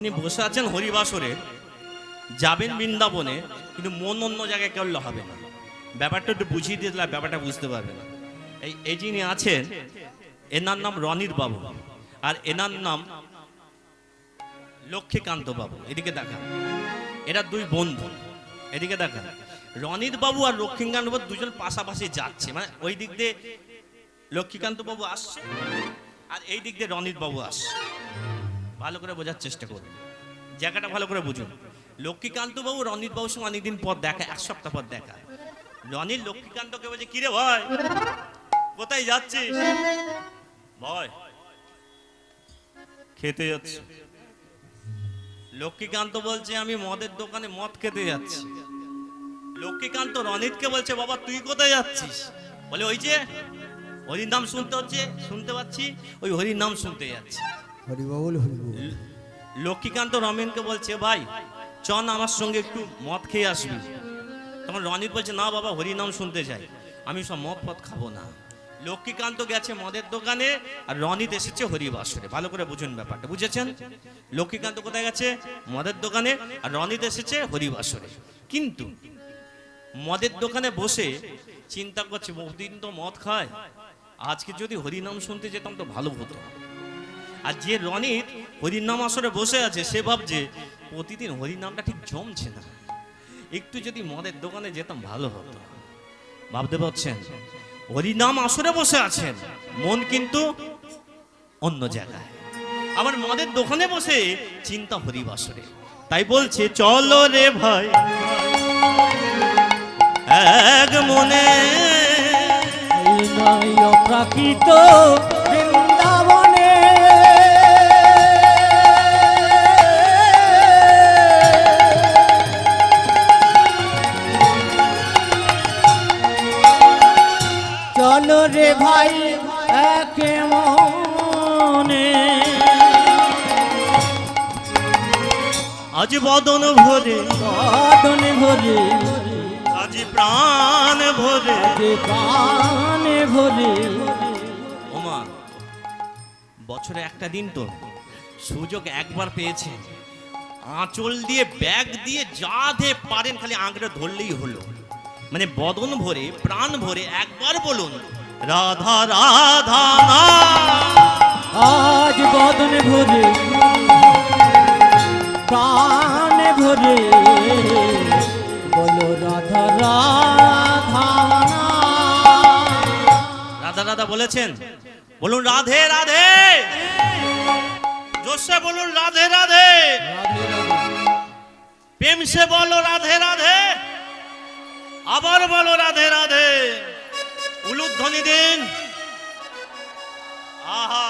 তিনি বসে আছেন হরিবাসরে, যাবেন বৃন্দাবনে, কিন্তু মন অন্য জায়গায় করলে হবে না। ব্যাপারটা একটু বুঝিয়ে দিয়ে দিলে ব্যাপারটা বুঝতে পারবে না। এই যিনি আছেন, এনার নাম রনির বাবু, আর এনার নাম লক্ষ্মীকান্ত বাবু। এদিকে দেখা, এরা দুই বন্ধু। এদিকে দেখা, রনির বাবু আর লক্ষ্মীকান্ত বাবু দুজন পাশাপাশি যাচ্ছে, মানে ওই দিক দিয়ে লক্ষ্মীকান্ত বাবু আসছে আর এই দিক দিয়ে রনির বাবু আসছে। ভালো করে বোঝার চেষ্টা করুন, জায়গাটা ভালো করে বুঝুন। লক্ষ্মীকান্ত বাবু রনির বাবুর সঙ্গে অনেকদিন পর দেখা, এক সপ্তাহ পর দেখা। রনির লক্ষ্মীকান্তকে বলছে, কিরে ভাই কোথায় যাচ্ছিস? ভাই খেতে যাচ্ছি। লক্ষ্মীকান্ত বলছে, আমি মদের দোকানে মদ খেতে যাচ্ছি। লক্ষ্মীকান্ত রনিতকে বলছে, বাবা তুই কোথায় যাচ্ছিস? বলে, ওই যে হরির নাম শুনতে পাচ্ছি, ওই হরির নাম শুনতে যাচ্ছি। লক্ষ্মীকান্ত রমেনকে বলছে, ভাই চল আমার সঙ্গে একটু মদ খেয়ে আসবি। তখন রনিত বলছে, না বাবা হরি নাম শুনতে চাই, আমি সব মদ পদ খাবো না। লক্ষ্মীকান্ত গেছে মদের দোকানে আর রনিত এসেছে হরিবাসরে। ভালো করে বুঝুন ব্যাপারটা, বুঝেছেন? লক্ষ্মীকান্ত কোথায় গেছে? মদের দোকানে, আর রনিত এসেছে হরিবাসরে। কিন্তু মদের দোকানে বসে চিন্তা করছে, বহুদিন তো মদ খায়, আজকে যদি হরিনাম শুনতে যেতাম তো ভালো হতো। আর যে রনিত হরিনাম আসরে বসে আছে, সে ভাবছে প্রতিদিন হরিনামটা ঠিক জমছে না, একটু যদি মদের দোকানে যেতাম ভালো হতো। ভাবতে পারছেন? হরিনাম আসরে বসে আছেন, মন কিন্তু অন্য জায়গায়। আবার মদের দোকানে বসে চিন্তা হরিবাসরে। তাই বলছে, চলো রে ভাই এক মনে অপ্রাকৃত বৃন্দাবনে, চলো রে ভাই এক মনে, আজ বদন ভরে আজ প্রাণ ভরে ওমা, বছরে একটা দিন তো সুযোগ একবার পেয়েছে, আঁচল দিয়ে ব্যাগ দিয়ে যা ধে পারেন খালি আঁকড়ে ধরলেই হলো। মানে বদন ভরে প্রাণ ভরে একবার বলুন, রাধা রাধা। আজ বদন ভরে প্রাণ ভরে বলো রাধা রাধা। রাধা রাধা বলেছেন, বলুন রাধে রাধে, জোরসে বলুন রাধে রাধে, প্রেম সে বলো রাধে রাধে, আবার বলো রাধে রাধে, উলুধ্বনি দিন। আহা,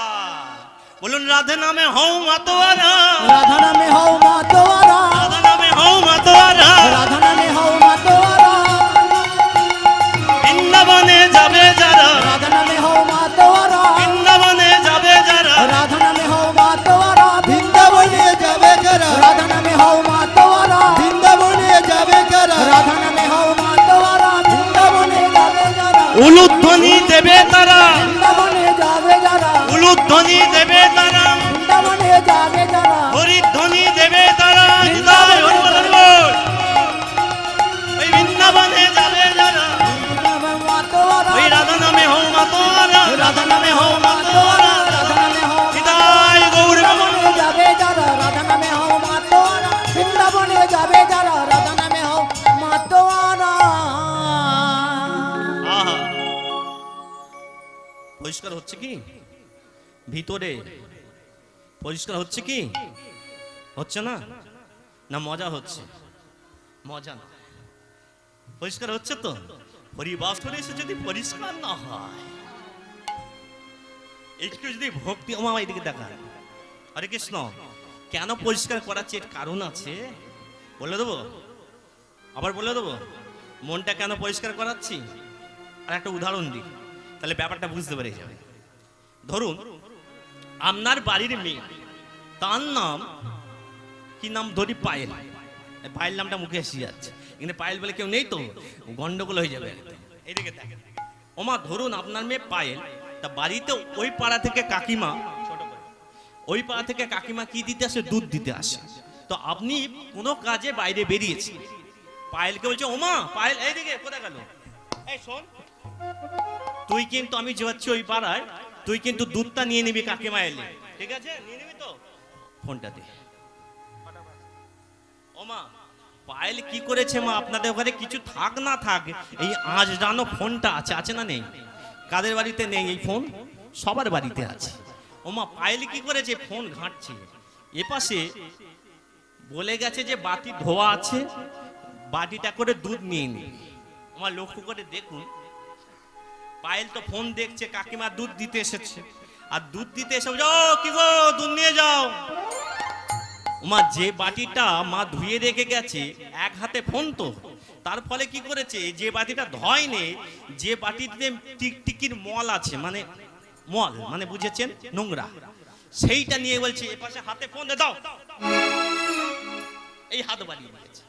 বলুন রাধে নামে হও মাতোয়ারা, রাধা নামে হও মাতোয়ারা, রাধা নামে হও মাতোয়ারা, রাধা নামে হও মাতোয়ারা, বৃন্দাবনে যাবে যারা, রাধা নামে হও মাতোয়ারা, বৃন্দাবনে যাবে যারা, রাধা নামে হও মাতোয়ারা, বৃন্দাবনে যাবে যারা, রাধা নামে হও মাতোয়ারা, বৃন্দাবনে যাবে যারা, রাধা নামে হও মাতোয়ারা, বৃন্দাবনে যাবে যারা, উলুধ্বনি দেবে তারা, বৃন্দাবনে যাবে যারা, উলুধ্বনি দেবে তারা, বৃন্দাবনে যাবে যারা, হরিধ্বনি দেবে তারা। হৃদয় হরি বল বল। ওই বৃন্দাবনে যাবে যারা, ওই রাধা নামে হও মাতোয়ারা, রাধা নামে হও মাতোয়ারা, রাধা নামে হও হৃদয় গৌর বৃন্দাবনে যাবে যারা, রাধা নামে হও মাতোয়ারা, বৃন্দাবনে যাবে যারা, রাধা নামে হও মাতোয়ারা। আহা, পরিষ্কার হচ্ছে কি? ভিতরে পরিষ্কার হচ্ছে কি? হচ্ছে না? না মজা হচ্ছে? মজা না, পরিষ্কার হচ্ছে তো? হরিবাসরে এসে যদি পরিষ্কার না হয়, একটু যদি ভক্তি, আমার এদিকে দেখা, হরে কৃষ্ণ, কেন পরিষ্কার করাচ্ছে এর কারণ আছে, বলে দেবো, আবার বলে দেবো মনটা কেন পরিষ্কার করাচ্ছি। আর একটা উদাহরণ দিই, তাহলে ব্যাপারটা বুঝতে পেরে যাবে। ধরুন আপনার বাড়ির মেয়ে, তার নাম কি নাম ধরি, পায়েল। পায়েল নামটা মুখে এসে যাচ্ছে, কিন্তু পায়েল বলে কেউ নেই তো, গন্ডগোল হয়ে যাবে। এদিকে দেখেন, ওমা ধরুন আপনার মেয়ে পায়েল, তা বাড়িতে ওই পাড়া থেকে কাকিমা ছোট করে ওই পাড়া থেকে কাকিমা কি দিতে আসে? দুধ দিতে আসে। তো আপনি কোনো কাজে বাইরে বেরিয়েছেন, পায়েলকে বলছে, ওমা পায়েল এইদিকে, কোথায় গেল? এই শোন, তুই কিন্তু, আমি যাচ্ছি ওই পাড়ায়, তুই কিন্তু দুধটা নিয়ে নিবি কাকিমা এলে, ঠিক আছে? নিয়ে নিবি তো? ফোনটা দে। ওমা পায়েল কি করেছে মা, আপনাদের ওখানে কিছু থাক না থাক, এই আজ জানো ফোনটা আছে, আছে না নেই? কাদের বাড়িতে নেই এই ফোন? সবার বাড়িতে আছে। ওমা পায়েল কি করেছে? ফোন ঘাঁটছে, এপাশে বলে গেছে যে বাটি ধোয়া আছে, বাটিটা করে দুধ নিয়ে নি। আমার লক্ষ্য করে দেখুন, পায়েল তো ফোন দেখছে, কাকিমা দুধ দিতে এসেছে, আর দুধ দিতে এসে যাও কি গো দুধ নিয়ে যাও। মা যে বাটিটা মা ধুয়ে রেখে গেছে, এক হাতে ফোন তো, তার ফলে কি করেছে, যে বাটিটা ধয়নি, যে বাটিতে টিকটিকির মল আছে, মানে মল মানে বুঝেছেন, নোংরা, সেইটা নিয়ে বলছে এপাশে হাতে ফোন দাও, এই হাত বাড়িয়ে দিয়েছে।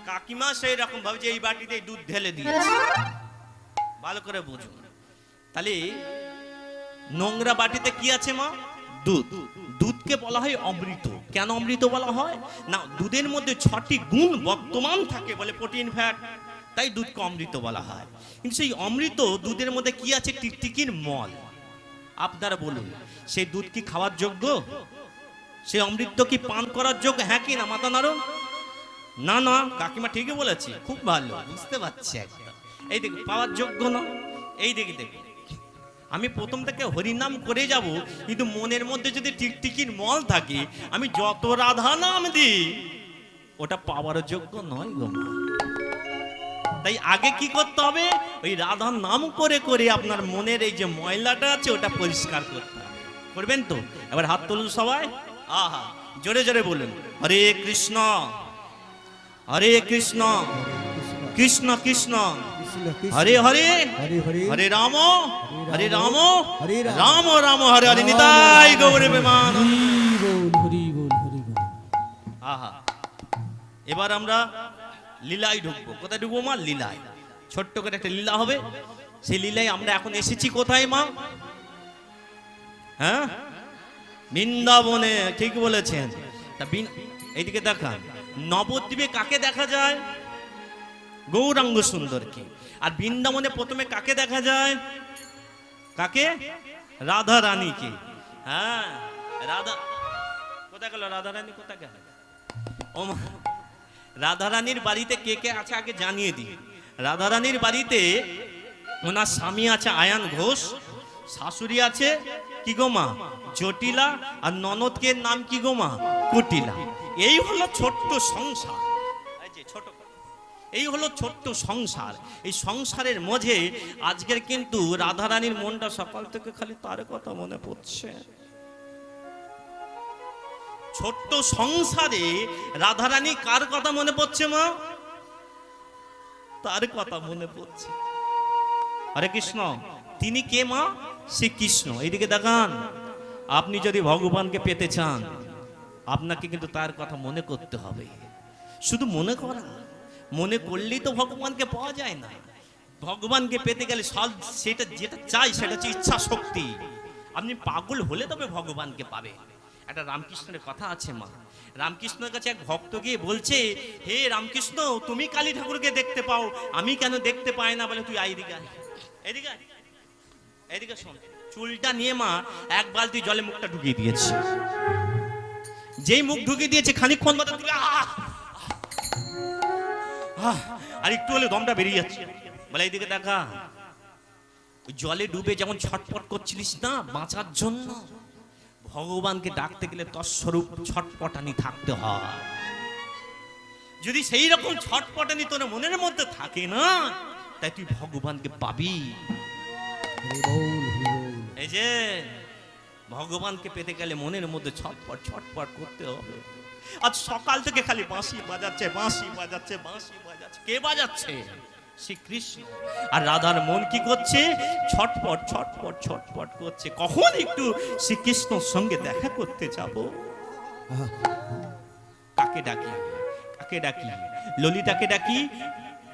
কাকিমা সেই রকম ভাবে যে এই বাটিতে দুধ ঢেলে দিয়েছে। ভালো করে বুঝুন, তাহলে নোংরা বাটিতে কি আছে মা? দুধ। দুধকে বলা হয় অমৃত। কেন অমৃত বলা হয়? না, দুধের মধ্যে 6টি গুণ বর্তমান থাকে বলে, প্রোটিন, ফ্যাট, তাই দুধকে অমৃত বলা হয়। কিন্তু সেই অমৃত দুধের মধ্যে কি আছে? টিকটিকির মল। আপনারা বলুন, সেই দুধ কি খাওয়ার যোগ্য? সেই অমৃত কি পান করার যোগ্য? হ্যাঁ কি না? মাথা নাড়ুন। না না, কাকিমা ঠিকই বলেছে, খুব ভালো বুঝতে পারছি একদম। এই দেখ, পাওয়ার যোগ্য না। এই দেখি দেখি, আমি প্রথম থেকে হরিনাম করে যাব, কিন্তু মনের মধ্যে যদি টিকটিকির মল থাকে, আমি যত রাধা নাম দিই, ওটা পাওয়ার যোগ্য নয় গো মা। তাই আগে কি করতে হবে? ওই রাধার নাম করে করে আপনার মনের এই যে ময়লাটা আছে, ওটা পরিষ্কার করতে হবে। করবেন তো? এবার হাত তুলুন সবাই, আহা জোরে জোরে বলুন, হরে কৃষ্ণ হরে কৃষ্ণ কৃষ্ণ কৃষ্ণ হরে হরে হরে রাম হরে রাম রাম রাম হরে হরে, নিতাই গৌর বিমান। আহা, এবার আমরা লীলায় ঢুকবো। কোথায় ঢুকবো মা? লীলায়। ছোট্ট করে একটা লীলা হবে, সেই লীলায় আমরা এখন এসেছি কোথায় মা? হ্যাঁ, বৃন্দাবনে। ঠিক বলেছেন। এইদিকে দেখান, নবদ্বীপে কাকে দেখা যায়? গৌরাঙ্গ সুন্দরকে। আর বৃন্দাবনে প্রথমে কাকে দেখা যায়? কাকে? রাধা রানীকে। হ্যাঁ, রাধা কোথায় গেল? রাধা রানী কোথায় গেল? ও মা, রাধা রানীর বাড়িতে কে কে আছে আগে জানিয়ে দিই। রাধা রানীর বাড়িতে ওনার স্বামী আছে আয়ান ঘোষ, শাশুড়ি আছে কি গো মা? জটিলা, আর ননদকে নাম কি গো মা? কুটিলা। এই হলো ছোট্ট সংসার। এই হলো ছোট্ট সংসার। এই সংসারের মধ্যে আজকের কিন্তু রাধা রানীর মনটা সকাল থেকে খালি তার কথা মনে পড়ছে। ছোট্ট সংসারে রাধা রানী কার কথা মনে পড়ছে মা? তার কথা মনে পড়ছে। হরে কৃষ্ণ। তিনি কে মা? শ্রী কৃষ্ণ। এইদিকে দেখান, আপনি যদি ভগবানকে পেতে চান, আপনাকে কিন্তু তার কথা মনে করতে হবে। শুধু মনে করা, মনে করলেই তো ভগবানকে পাওয়া যায় না। ভগবানকে পেতে গেলে সেটা যেটা চাই সেটা হচ্ছে ইচ্ছা শক্তি। আপনি পাগল হলে তবে ভগবানকে পাবে। একটা রামকৃষ্ণের কথা আছে মা। রামকৃষ্ণের কাছে এক ভক্ত গিয়ে বলছে, হে রামকৃষ্ণ, তুমি কালী ঠাকুরকে দেখতে পাও, আমি কেন দেখতে পাই না? বলে, তুই এইদিকে এদিকে এদিকে শোন। চুলটা নিয়ে মা এক বালতি জলে মুখটা ঢুকিয়ে দিয়েছে। যেই মুখ ঢুকিয়ে দিয়েছে, খানিকক্ষণ বাদে আর একটু হলে দমটা বেরিয়ে যাচ্ছে। বলে, এইদিকে দেখা, ওই জলে ডুবে যেমন ছটপট করছিলিস না বাঁচার জন্য, ভগবানকে ডাকতে গেলে তৎস্বরূপ ছটপটানি থাকতে হয়। যদি সেই রকম ছটপটানি তোর মনের মধ্যে থাকে না, তাই তুই ভগবানকে পাবি। এই যে ভগবানকে পেতে গেলে মনের মধ্যে ছটপট ছটপট করতে হবে। আজ সকাল থেকে খালি বাঁশি বাজাচ্ছে, বাঁশি বাজাচ্ছে, বাঁশি বাজাচ্ছে। কে বাজাচ্ছে? শ্রীকৃষ্ণ। আর রাধার মন কি করছে? ছটপট ছটপট ছটপট করছে। কখন একটু শ্রীকৃষ্ণর সঙ্গে দেখা করতে যাব? কাকে ডাকি? কাকে ডাকি? ললিতাকে ডাকি,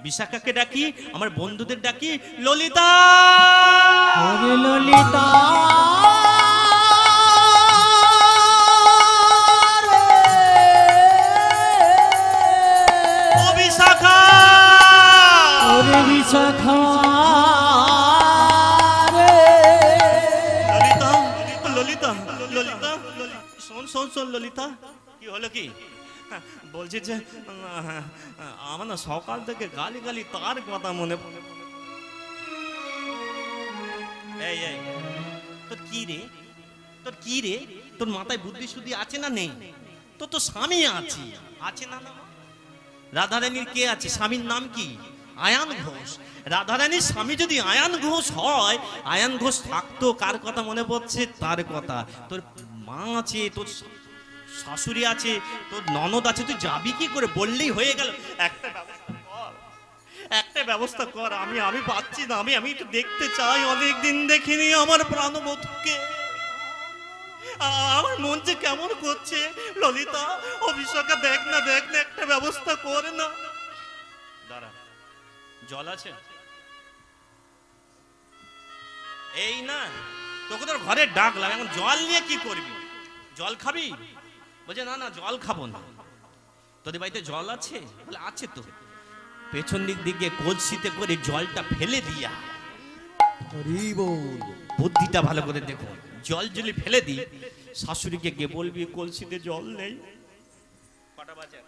বিশাখাকে ডাকি, আমার বন্ধুদের ডাকি। ললিতা, ললিতা সখা রে। ললিতা ললিতা ললিতা শোন শোন শোন ললিতা, কি হলো কি? বলছি যে আমার না সকাল থেকে গালি গালি তার কথা মনে পড়ে। এই এই তোর কি রে, তোর কি রে, তোর মাথায় বুদ্ধি শুদ্ধি আছে না নেই? তোর তো স্বামী আছে, আছে না? না রাধারানীর কে আছে? স্বামীর নাম কি? আয়ান ঘোষ। রাধারানীর স্বামী যদি আয়ান ঘোষ হয়, আয়ান ঘোষ থাকতো কার কথা মনে পড়ছে? তার কথা। তোর মা আছে, তোর শাশুড়ি আছে, তোর ননদ আছে, তুই যাবি কি করে? বললেই হয়ে গেল। একটা ব্যবস্থা কর, একটা ব্যবস্থা কর। আমি পাচ্ছি না, আমি একটু দেখতে চাই। অনেক দিন দেখিনি আমার প্রাণবধূকে। আমার মন যে কেমন করছে। ললিতা ও বিশ্বকা দেখ না, দেখ না, একটা ব্যবস্থা করে না। দাঁড়া, জল আছে? এই না, তোকে তোর ঘরে ডাকলাম, এখন জল নিয়ে কি করবি? জল খাবি? বলছে না না, জল খাবো না। তোদের বাড়িতে জল আছে? বলে আছে তো। পেছন দিক দিকে কলসিতে করে জলটা ফেলে দিয়া, হরি বল। বুদ্ধিটা ভালো করে দেখো। জল যদি ফেলে দি, শাশুড়িকে গিয়ে বলবি কলসিতে জল নেই। কটা বাজে?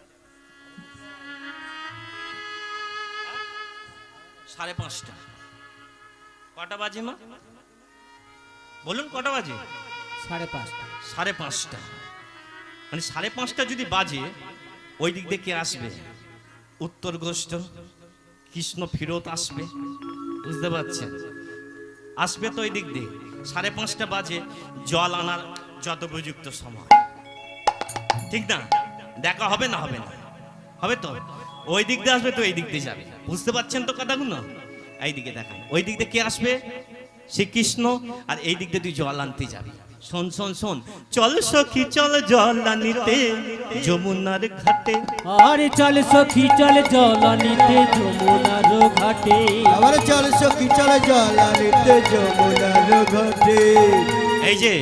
5:30। কটা বাজে মা? বলুন কটা বাজে? 5:30। 5:30। মানে 5:30 যদি বাজে, ওই দিক দিয়ে কে আসবে? উত্তরগ্রস্ত কৃষ্ণ ফিরত আসবে, বুঝতে পারছেন? আসবে তো ওই দিক দিয়ে। 5:30 বাজে জল আনার যত উপযুক্ত সময়, ঠিক না? দেখা হবে না? হবে না? হবে তো। ওই দিক দিয়ে আসবে তো এই দিক দিয়ে যাবে, বুঝতে পারছেন তো কথাগুলো? এই দিকে দেখান, ওই দিক দিয়ে কে আসবে? শ্রীকৃষ্ণ। আর এই দিক দিয়ে তুই জল আনতে যাবি। শোন শোন শোন, চল সখী চল জল আনিতে যমুনার ঘাটে। আরে চল সখী চল জল আনিতে যমুনার ঘাটে। আবার চল সখী চল জল আনিতে যমুনার ঘাটে। এই যে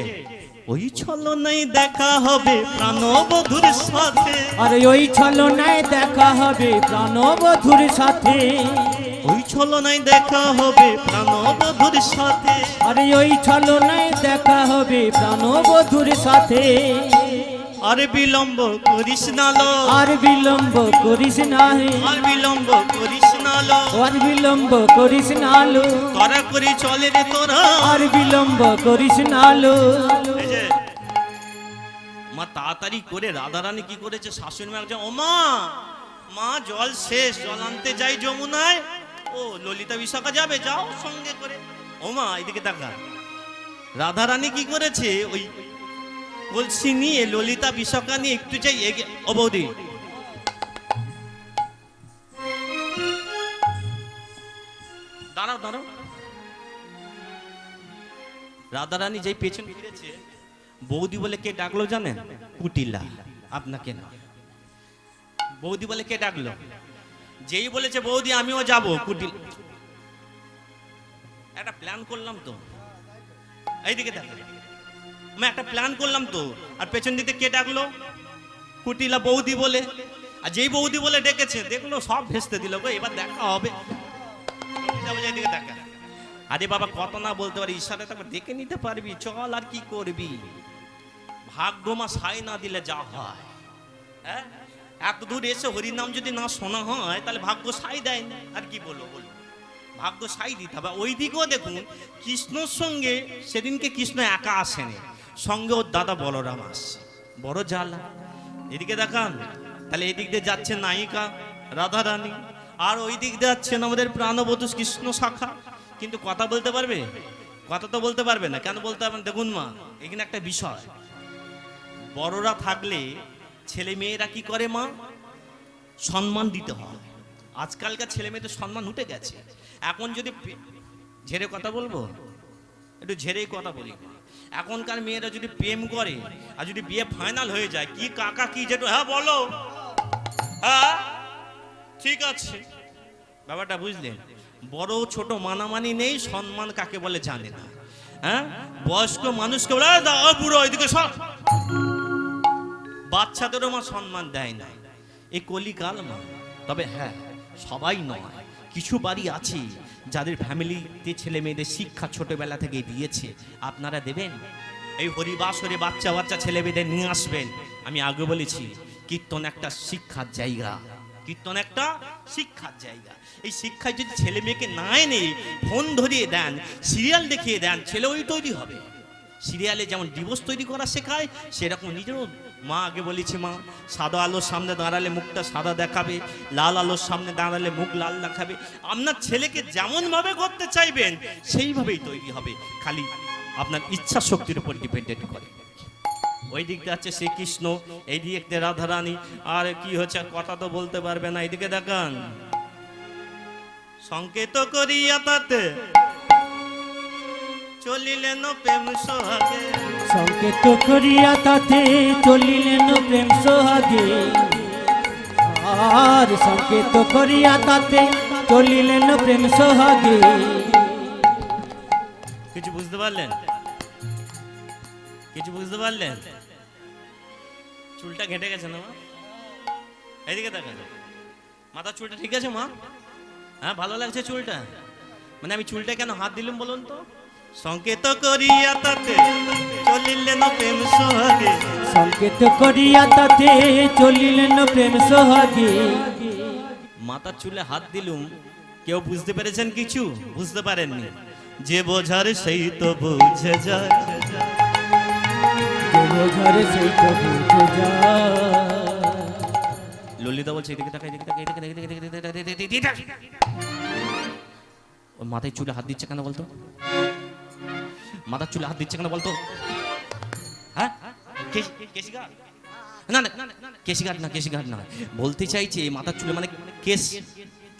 ওই ছলনায় দেখা হবে প্রাণবধূর সাথে। আরে ওই ছলনায় দেখা হবে প্রাণবধূর সাথে। ওই ছলনায় দেখা হবে প্রাণবধূর সাথে। আরে ওই ছলনায় দেখা হবে প্রাণবধূর সাথে। আরে বিলম্ব করিস না লো, আর বিলম্ব করিস না হে। আর বিলম্ব করিস না লো, আর বিলম্ব করিস না লো। তোরা করে চলে রে তোরা। আর বিলম্ব করিস না লো। এই যে মা তাড়াতাড়ি করে রাধারানী কি করেছে, শাশুড়ি মা বলছে, ও মা, মা জল শেষ, জল আনতে যাই যমুনায়। ও ললিতা বিশাখা যাবে, যাও সঙ্গে করে। ও মা এদিকে তাকা। রাধারানী কি করেছে, ওই কলসি নিয়ে ললিতা বিশাখা নিয়ে একটু যাই এগিয়ে। ও বৌদি, দাঁড়াও দাঁড়াও। রাধারানী যেই পেছন ফিরেছে, বৌদি বলে কে ডাকলো জানেন? কুটিলা। আপনাকে না, বৌদি বলে কে ডাকলো? যেই বলেছে বৌদি আমিও যাব, কুটিল। একটা প্ল্যান করলাম তো, এইদিকে দেখ, আমি একটা প্ল্যান করলাম তো। আর পেছন দিকে কে ডাকলো? কুটিলা বৌদি বলে। আর যেই বৌদি বলে ডেকেছে, দেখলো সব ভেস্তে দিল গো, এবার দেখা হবে। এইদিকে দেখা। আরে বাবা, কত না বলতে পারি, ইশারা তারপর দেখে নিতে পারবি, চল আর কি করবি। ভাগ্যমা সাই না দিলে যা হয়। হ্যাঁ, এত দূর এসে হরিনাম যদি না শোনা হয়, তাহলে ভাগ্য সাই দেয় না। আর কি বলো বলো, ভাগ্য সাই দিতে হবে। ওই দিকেও দেখুন, কৃষ্ণর সঙ্গে সেদিনকে কৃষ্ণ একা আসেনি, সঙ্গে ওর দাদা বলরাম আসছে। বড় জ্বালা। এদিকে দেখান, তাহলে এদিক দিয়ে যাচ্ছে নায়িকা রাধারানী, আর ওই দিক দিয়ে যাচ্ছেন আমাদের প্রাণবধূ কৃষ্ণ শাখা। কিন্তু কথা বলতে পারবে? কথা তো বলতে পারবে না। কেন বলতে পারবেন? দেখুন মা, এখানে একটা বিষয়, বড়রা থাকলে ছেলে মেয়েরা কি করে মা? সম্মান দিতে হয়। আজকালকার ছেলে মেয়েদের সম্মান উঠে গেছে। এখন যদি ঝেড়ে কথা বলবো, একটু ঝেড়েই কথা বলি। এখনকার মেয়েরা যদি প্রেম করে আর যদি বিয়ে ফাইনাল হয়ে যায়, কি কাকা কি যেটা, হ্যাঁ বলো, হ্যাঁ ঠিক আছে, ব্যাপারটা বুঝলেন? বড় ছোট মানামানি নেই, সম্মান কাকে বলে জানে না। হ্যাঁ, বয়স্ক মানুষকে বলে বুড়ো ওইদিকে সব, বাচ্চাদেরও মা সম্মান দেয় না। এই কলিকাল মা। তবে হ্যাঁ, সবাই নয়, কিছু বাড়ি আছে যাদের ফ্যামিলিতে ছেলে মেয়েদের শিক্ষা ছোটবেলা থেকে দিয়েছে, আপনারা দেবেন? এই হরিবাসরে বাচ্চা বাচ্চা ছেলে মেয়েদের নিয়ে আসবেন। আমি আগে বলেছি কীর্তন একটা শিক্ষার জায়গা, কীর্তন একটা শিক্ষার জায়গা। এই শিক্ষায় যদি ছেলে মেয়েকে না এনে ফোন ধরিয়ে দেন, সিরিয়াল দেখিয়ে দেন, ছেলে ওই তৈরি হবে। সিরিয়ালে যেমন ডিভোর্স তৈরি করা শেখায়, সেরকম নিজেরও মা আগে বলেছি, মা সাদা আলোর সামনে দাঁড়ালে মুখটা সাদা দেখাবে, লাল আলোর সামনে দাঁড়ালে মুখ লাল দেখাবে। আপনার ছেলেকে যেমনভাবে করতে চাইবেন সেইভাবেই তৈরি হবে, খালি আপনার ইচ্ছা শক্তির উপর ডিপেন্ডেন্ট করে। ওই দিকটা আছে শ্রীকৃষ্ণ, এই দিকে রাধারানী, আর কি হচ্ছে কথা তো বলতে পারবে না। এইদিকে দেখান, সংকেত করিয়া তাতে চলিলেন প্রেম সোহাগে, সংকেত করিয়া তাতে চলিলেন প্রেম সোহাগে, আর সংকেত করিয়া তাতে চলিলেন প্রেম সোহাগে। কিছু বুঝতে পারলেন? কিছু বুঝতে পারলেন? চুলটা ঘেটে গেছে না মা? এইদিকে দেখা যায় মাথার চুলটা ঠিক আছে মা? হ্যাঁ, ভালো লাগছে চুলটা? মানে আমি চুলটা কেন হাত দিলাম বলুন তো? সংকেত করিয়া তাতে চলিলেন প্রেম সোহাগে, সংকেত করিয়া তাতে চলিলেন প্রেম সোহাগে। মাথার চুলে হাত দিলুম, কেউ বুঝতে পেরেছেন? কিছু বুঝতে পারেননি? যে বোঝার সেই তো বুঝে যায়, যে বোঝার সেই তো বুঝে যায়। ললিতা বলছে এদিকে তাকা, এদিকে তাকা, এদিকে তাকা, এদিকে তাকা, এদিকে তাকা, এদিকে তাকা, এদিকে তাকা। ওর মাথায় চুলে হাত দিচ্ছে কেন বলতো? মাথার চুলে হাত দিচ্ছে কেন বলতো? হ্যাঁ, কেশিঘাট? না না, কেশিঘাট না, কেশিঘাট না। বলতে চাইছে মাথার চুলে মানে কেশ,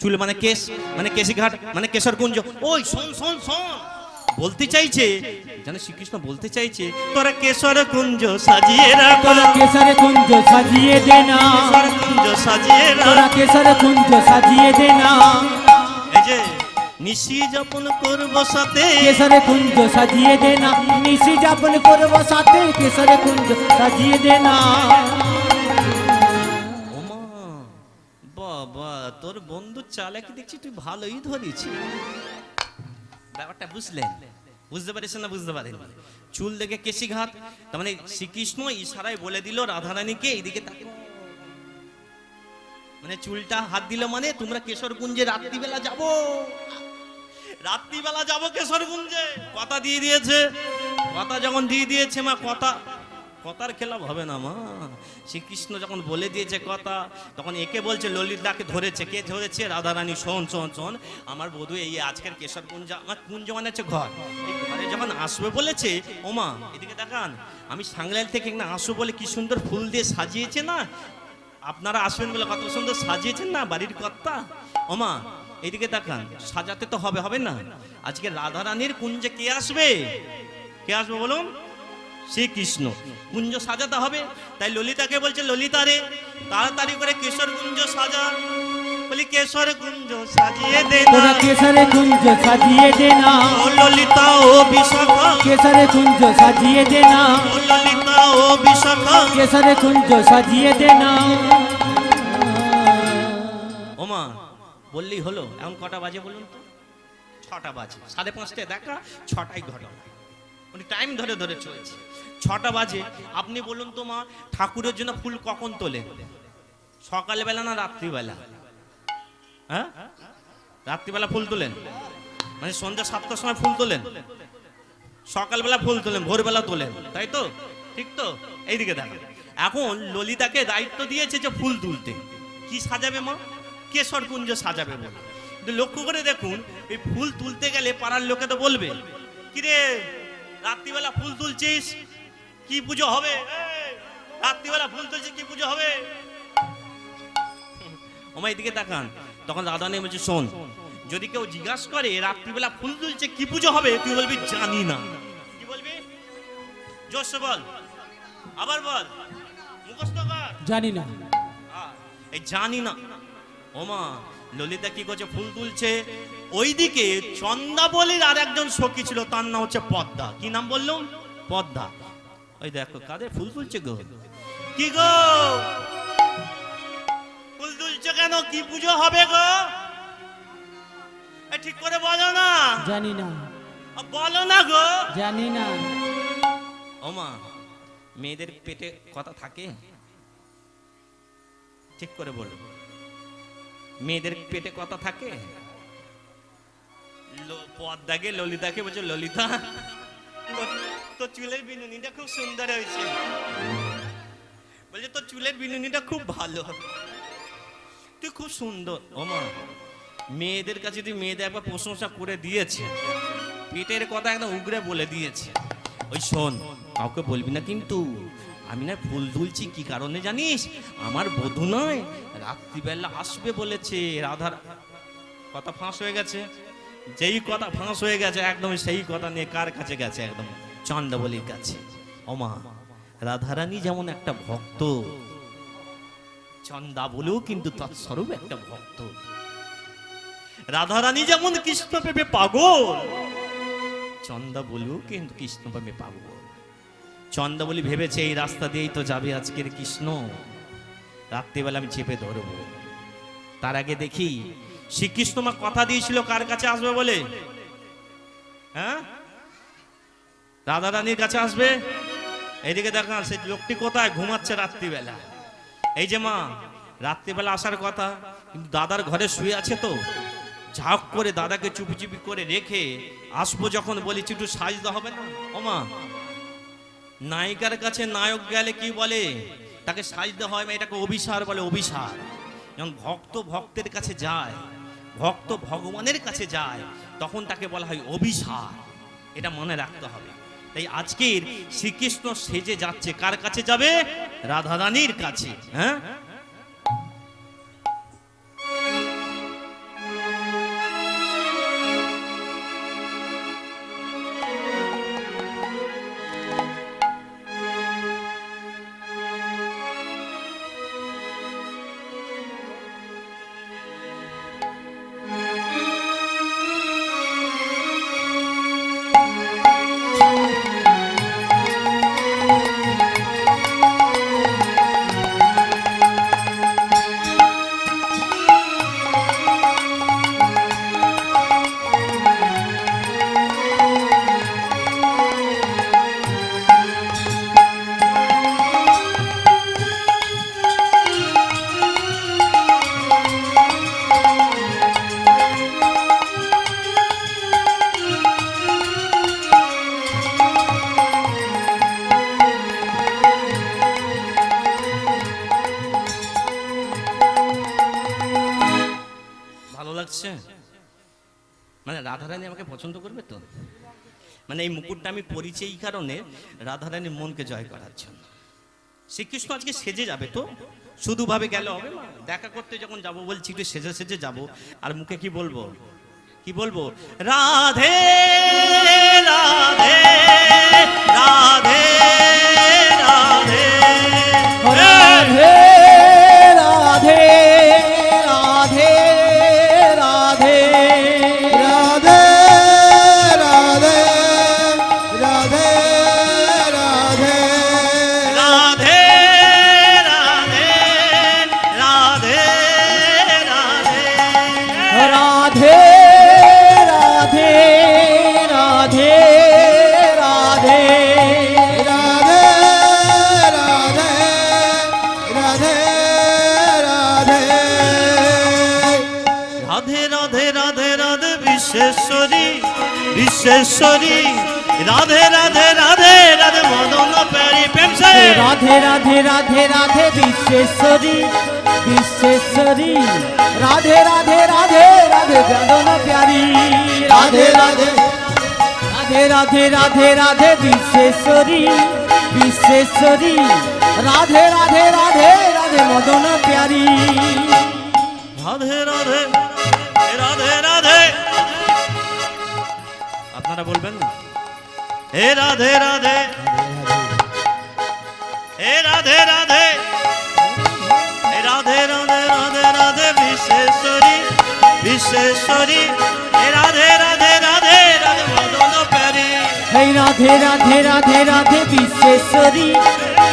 চুলে মানে কেশ, মানে কেশিঘাট মানে কেশরকুঞ্জ। ওই শোন শোন শোন, বলতে চাইছে, জানো শ্রীকৃষ্ণ বলতে চাইছে, তোরা কেশর কুঞ্জ সাজিয়ে রাখ, তোরা কেশর কুঞ্জ সাজিয়ে দে না, কেশর কুঞ্জ সাজিয়ে তোরা রাখ। কেশর কুঞ্জ সাজিয়ে দে না। এই যে নিশি যাপন করব সাথে, কেশর কুঞ্জ সাজিয়ে দে না, নিশি যাপন করব সাথে, কেশর কুঞ্জ সাজিয়ে দে না। ওমা বাবা, তোর বন্ধু চালাকি দেখছি তুই ভালোই ধরেছি। ব্যাপারটা বুঝলেন? বুঝতে পারিস না? বুঝতে পারেন? চুল দেখে কেশিঘাট, তার মানে শ্রীকৃষ্ণ ইশারায় বলে দিল রাধারানীকে এইদিকে তাকাও। মানে চুলটা হাত দিল মানে তোমরা কেশরকুঞ্জে রাত্রিবেলা যাবো, রাত্রিবেলা যাবো কেশরকুঞ্জে। কথা দিয়ে দিয়েছে, কথা যখন দিয়ে দিয়েছে মা, কথার খেলাপ হবে না মা। শ্রীকৃষ্ণ যখন বলে দিয়েছে কথা, তখন একে বলছে, ললিতাকে ধরেছে। কে ধরেছে? রাধারানী। শোন শোন শোন, আমার বধূ এই আজকের কেশরকুঞ্জ, আমার কুঞ্জ মানে হচ্ছে ঘর, এই ঘরে যখন আসবে বলেছে, ওমা এদিকে দেখান, আমি সাংলাইল থেকে না আসবো বলে কি সুন্দর ফুল দিয়ে সাজিয়েছে না, আপনারা আসবেন বলে কত সুন্দর সাজিয়েছেন না বাড়ির কর্তা। ওমা এইদিকে তাকান, সাজাতে তো হবে, হবে না? আজকে রাধারানীর কুঞ্জে কে আসবে? কে আসবে বলুন? শ্রীকৃষ্ণ। কুঞ্জ সাজাতে হবে, তাই ললিতাকে বলছে, ললিতা রে তাড়াতাড়ি করে কেশর কুঞ্জ সাজা। বলি কেশর কুঞ্জ সাজিয়ে দে না, তোরা কেশর কুঞ্জ সাজিয়ে দে না, ও ললিতা ও বিশাখা, কেশর কুঞ্জ সাজিয়ে দে না, ও ললিতা ও বিশাখা। কেশর কুঞ্জ সাজিয়ে দে না। ওমা বললেই হলো? এখন কটা বাজে বলুন তো? 6টা বাজে। 5:30 দেখা, 6টায় ঘটনা, উনি টাইম ধরে ধরে চলেছে। 6টা বাজে। আপনি বলুন তো মা, ঠাকুরের জন্য ফুল কখন তোলেন? সকালবেলা না রাত্রিবেলা? হ্যাঁ, রাত্রিবেলা ফুল তোলেন, মানে সন্ধ্যা 7টার সময় ফুল তোলেন, সকালবেলা ফুল তোলেন, ভোরবেলা তোলেন, তাই তো? ঠিক তো? এইদিকে দেখেন, এখন ললিতাকে দায়িত্ব দিয়েছে যে ফুল তুলতে। কি সাজাবে মা? কেশর কুঞ্জ সাজাবে বলে। কিন্তু লক্ষ্য করে দেখুন, এই ফুল তুলতে গেলে পাড়ার লোকে তো বলবে, কিরে রাত্রিবেলা ফুল তুলছিস, কি পুজো হবে? রাত্রিবেলা ফুল তুলছিস, কি পুজো হবে? ওমা এদিকে তাকান, তখন রাধারানী বলছে, শোন, যদি কেউ জিজ্ঞাসা করে রাত্রিবেলা ফুল তুলছে কি পুজো হবে, তুই বলবি জানি না। কি বলবি? জোরসে বল, আবার বল, মুখস্থ কর। জানি না। এই জানি না। ওমা ললিতা কি করছে? ফুল তুলছে। ওইদিকে চন্দাবলীর আর একজন সখী ছিল, তার নাম হচ্ছে পদ্মা। কি নাম বললাম? পদ্মা। ওই দেখো কাদের ফুল তুলছে গো। কি গো ফুল তুলছে কেন? কি পুজো হবে গো? ঠিক করে বলো না। জানি না। বলো না গো। জানি না। ওমা, মেয়েদের পেটে কথা থাকে? ঠিক করে বলো, মেয়েদের পেটে কথা থাকে? পদ্মাকে ললিতাকে বলছো, ললিতা তো চুলের বিনুনিটা খুব সুন্দর হয়েছে। বলছে তোর চুলের বিনুনিটা খুব ভালো, তুই খুব সুন্দর। ওমা, মেয়েদের কাছে তুই মেয়েদের একবার প্রশংসা করে দিয়েছে, পেটের কথা একদম উগরে বলে দিয়েছে। ওই শোন, কাউকে বলবি না কিন্তু। আমি না ফুল তুলছি কি কারণে জানিস? আমার বধূ নয়, রাত্রিবেলা আসবে বলেছে। রাধার কথা ফাঁস হয়ে গেছে। যেই কথা ফাঁস হয়ে গেছে একদম সেই কথা নিয়ে কার কাছে গেছে? একদম চন্দ্রবলীর কাছে। ওমা, রাধারানী যেমন একটা ভক্ত, চন্দা বলেও কিন্তু তৎস্বরূপ একটা ভক্ত। রাধারানী যেমন কৃষ্ণ প্রেমে পাগল, চন্দা বলেও কিন্তু কৃষ্ণ প্রেমে পাগল। চন্দা বলি ভেবেছে এই রাস্তা দিয়েই তো যাবে আজকের কৃষ্ণ, রাত্রিবেলা আমি চেপে ধরবো। তার আগে দেখি শ্রীকৃষ্ণ মা কথা দিয়েছিল কার কাছে আসবে বলে? হ্যাঁ, রাধারানীর কাছে আসবে। এইদিকে দেখা, সেই লোকটি কোথায়? ঘুমাচ্ছে রাত্রিবেলা। এই যে মা, রাত্রিবেলা আসার কথা, কিন্তু দাদার ঘরে শুয়ে আছে তো। ঝাঁক করে দাদাকে চুপি চুপি করে রেখে আসবো যখন বলি একটু সাজতে হবে না? ও মা, নায়িকার কাছে নায়ক গেলে কি বলে? তাকে সাজতে হয়, এটাকে অভিসার বলে। অভিসার। যখন ভক্ত ভক্তের কাছে যায়, ভক্ত ভগবানের কাছে যায়, তখন তাকে বলা হয় অভিসার। এটা মনে রাখতে হবে। তাই আজকের শ্রীকৃষ্ণ সেজে যাচ্ছে, কার কাছে যাবে? রাধারানীর কাছে। হ্যাঁ, মানে রাধারানী আমাকে পছন্দ করবে তো? মানে এই মুকুটটা আমি পরিচয় এই কারণে, রাধারানীর মনকে জয় করার জন্য। শ্রীকৃষ্ণ আজকে সেজে যাবে তো, শুধু ভাবে গেলে হবে না। দেখা করতে যখন যাব বলছি একটু সেজে সেজে যাব। আর মুখে কি বলবো? কি বলবো? রাধে রাধে রাধে রাধে রাধে রাধে রাধে রাধে রাধে রাধে রাধে রাধে রাধে রাধে রাধে রাধে রাধে রাধে বিশ্বশ্বরী বিশ্বশ্বরী রাধে রাধে রাধে রাধে মদন প্যারি প্রেম সে রাধে রাধে রাধে রাধে বিশ্বশ্বরী বিশ্বশ্বরী রাধে রাধে রাধে রাধে মদন প্যারি রাধে রাধে রাধে রাধে রাধে রাধে বিশ্বশ্বরী বিশ্বশ্বরী রাধে রাধে রাধে রাধে মদন প্যারি রাধে রাধে রাধে রাধে। আপনারা বলবেন না? হে রাধে রাধে হে রাধে রাধে হে রাধে রাধে রাধে রাধে বিশ্বশ্বরী বিশ্বশ্বরী হে রাধে রাধে রাধে রাধে মদন প্যারি হে রাধে রাধে রাধে রাধে বিশ্বশ্বরী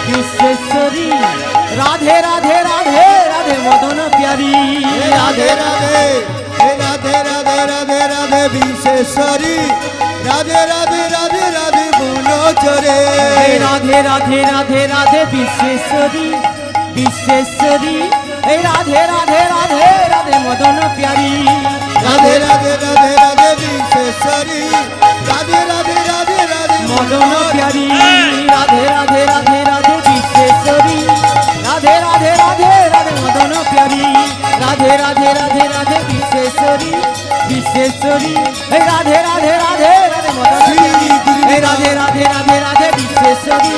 বিশ্বশ্বরী রাধে রাধে রাধে রাধে মদন প্যারি রাধে রাধে হে রাধে রাধে রাধে রাধে বিশেশ্বরী রাধে রাধে রাধে রাধে বনচরে হে রাধে রাধে রাধে রাধে বিশ্বেশ্বরী বিশ্বেশ্বরী হে রাধে রাধে রাধে রাধে মদন প্যারী রাধে রাধে রাধে রাধে বিশেশ্বরী রাধে রাধে রাধে রাধে মদন প্যারী রাধে রাধে রাধে রাধে বিশ্বেশ্বরী রাধে রাধে রাধে রাধে মদন প্যারী রাধে রাধে রাধে রাধে বিশ্বেশ্বরী বিশ্বেশ্বরী হে রাধে রাধে রাধে রাধে মদন প্যারী হে রাধে রাধে রাধে রাধে বিশ্বেশ্বরী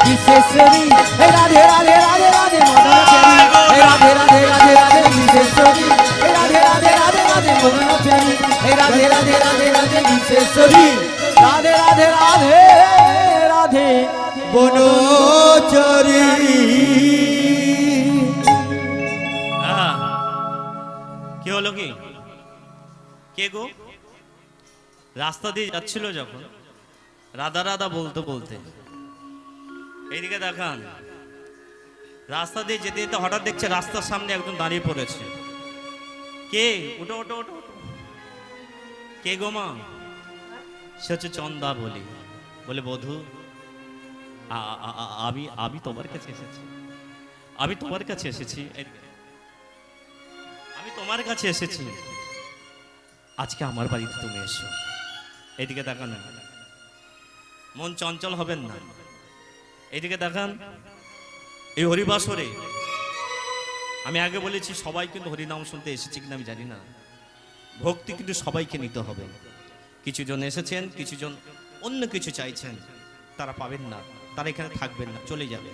বিশ্বেশ্বরী হে রাধে রাধে রাধে রাধে মদন প্যারী হে রাধে রাধে রাধে রাধে বিশ্বেশ্বরী হে রাধে রাধে রাধে রাধে মদন প্যারী হে রাধে রাধে রাধে রাধে বিশ্বেশ্বরী রাধে রাধে রাধে রাধে বনচরি কি হলো কি কে গো রাস্তা দিয়ে যাচ্ছিল যখন রাধা রাধা বলতে বলতে এইদিকে দেখান রাস্তা দিয়ে যেতে যেতে হঠাৎ দেখছে রাস্তার সামনে একজন দাঁড়িয়ে পড়েছে কে ওটো ওটো ওটো ওটো। কে গো মা সে হচ্ছে চন্দা বলে বধূ আমি আমি তোমার কাছে এসেছি আমি তোমার কাছে এসেছি আমি তোমার কাছে এসেছি আজকে আমার বাড়িতে তুমি এসো এইদিকে দেখান মন চঞ্চল হবেন না এইদিকে দেখান এই হরিবাসরে আমি আগে বলেছি সবাই কিন্তু হরিনাম শুনতে এসেছি কিনা আমি জানি না ভক্তি কিন্তু সবাইকে নিতে হবে কিছু জন এসেছেন কিছু জন অন্য কিছু চাইছেন তারা পাবেন না তারা এখানে থাকবেন না চলে যাবে